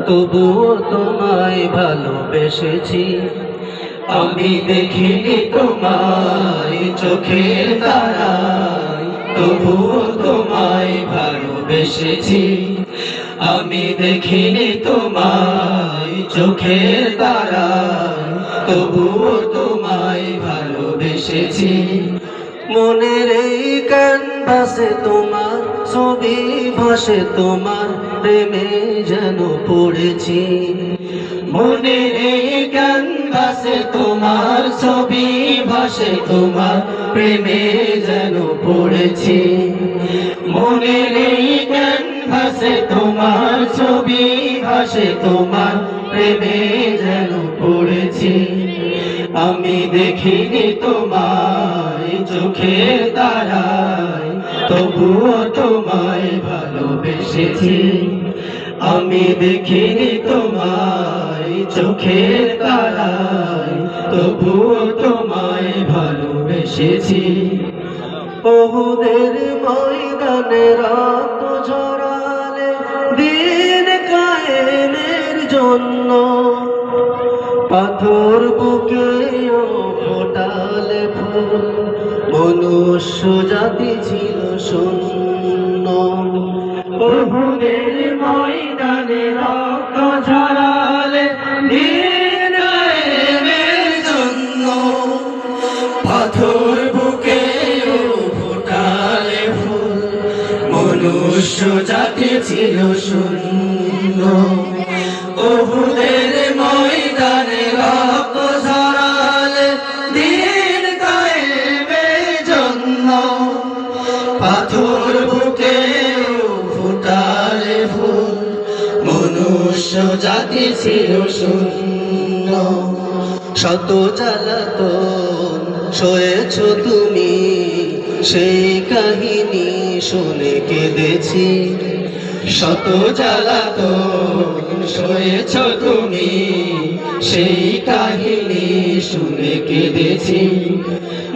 তবুও তোমায় ভালোবেসেছি। আমি দেখিনি তোমায় চোখের তারায়, তবুও তোমায় ভালোবেসেছি। আমি দেখিনি তোমায় চোখের তারায়, তবুও তোমায় ভালোবেসেছি। মনের এই ক্যানভাসে তোমার ছবি ভাসে, তোমার প্রেমে যেন পড়েছি। মনের এই ক্যানভাসে তোমার ছবি ভাসে, তোমার প্রেমে যেন পড়েছি। মনের এই ক্যানভাসে তোমার ছবি ভাসে, তোমার প্রেমে যেন পড়েছি। আমি দেখিনি তোমায় চোখের তারায়, তবুও তোমায় ভালোবেসেছি। আমি দেখিনি তোমায় চোখের তারায়, তবুও তোমায় ভালোবেসেছি। বহুদের ময়দানে রক্ত ঝরালে দিন কায়েমের জন্য, পাথর বুকে ফোটালে ফুল, মনুষ্য জাতি ছিল শূন্য। বহুদের ময়দানে রক্ত ঝরালে দিন কায়েমের জন্য, পাথর বুকে ফোটালে ফুল, মনুষ্য জাতি ছিল শূন্য। বহুদের ময়দানে রক্ত ঝরালে দিন কায়েমের জন্য, পাথর বুকে ফুটালে ফুল, মনুষ্য জাতি ছিল শূন্য। শত জ্বালাতন সয়েছ তুমি, সেই কাহিনী শুনে কেঁদেছি। শত জ্বালাতন সয়েছ তুমি, সেই কাহিনী শুনে কেঁদেছি।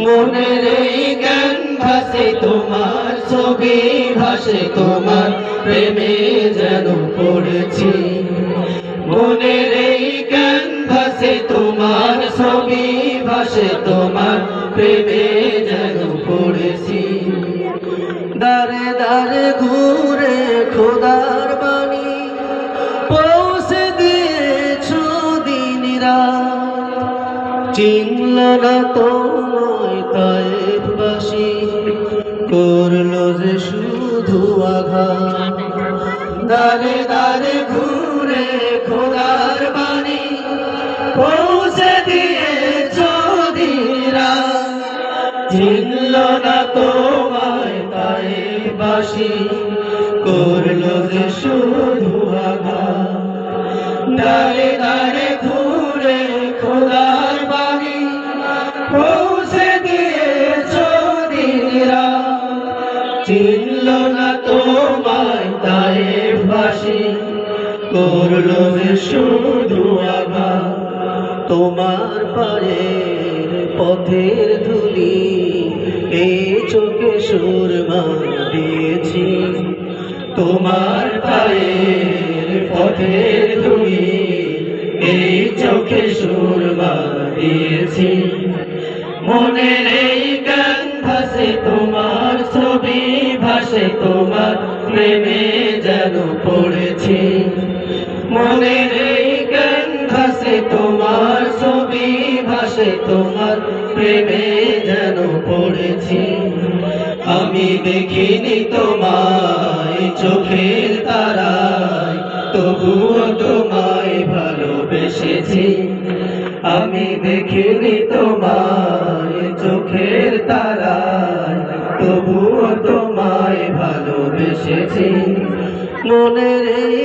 মনের এই ক্যানভাসে তোমার ছবি ভাসে, তোমার প্রেমে যেন পড়েছি। মনের এই ক্যানভাসে তোমার ছবি ভাসে, তোমার প্রেমে যেন পড়েছি। দারে দারে ঘুরে খোদার বাণী পৌঁছে দিয়েছ দিন রাত, চিনল না তোমায় তায়েফবাসী, করলো যে শুধু আঘাত। দারে দারে ঘুরে খোদার বাণী পৌঁছে দিয়েছ দিন রাত, চিনল না তোমায় তায়েফবাসী, করলো যে শুধু আঘাত। দারে দারে ঘুরে খোদার বাণী পৌঁছে দিয়েছ দিন রাত, চিনল না তোমায় তায়েফবাসী, করলো যে শুধু আঘাত। তোমার পায়ের পথের ধুলি এই চোখে সুরমা দিয়েছি। তোমার পায়ের পথের ধুলি এই চোখে সুরমা দিয়েছি। মনের এই ক্যানভাসে তোমার ছবি ভাসে, তোমার প্রেমে যেন পড়েছি। মনের এই ক্যানভাসে তোমার ছবি ভাসে, তোমার প্রেমে যেন পড়েছি। আমি দেখিনি তোমায় চোখের তারায়, তবুও তোমায় ভালোবেসেছি। আমি দেখিনি তোমায় চোখের তারায়, তবুও তোমায় ভালোবেসেছি। মনের এই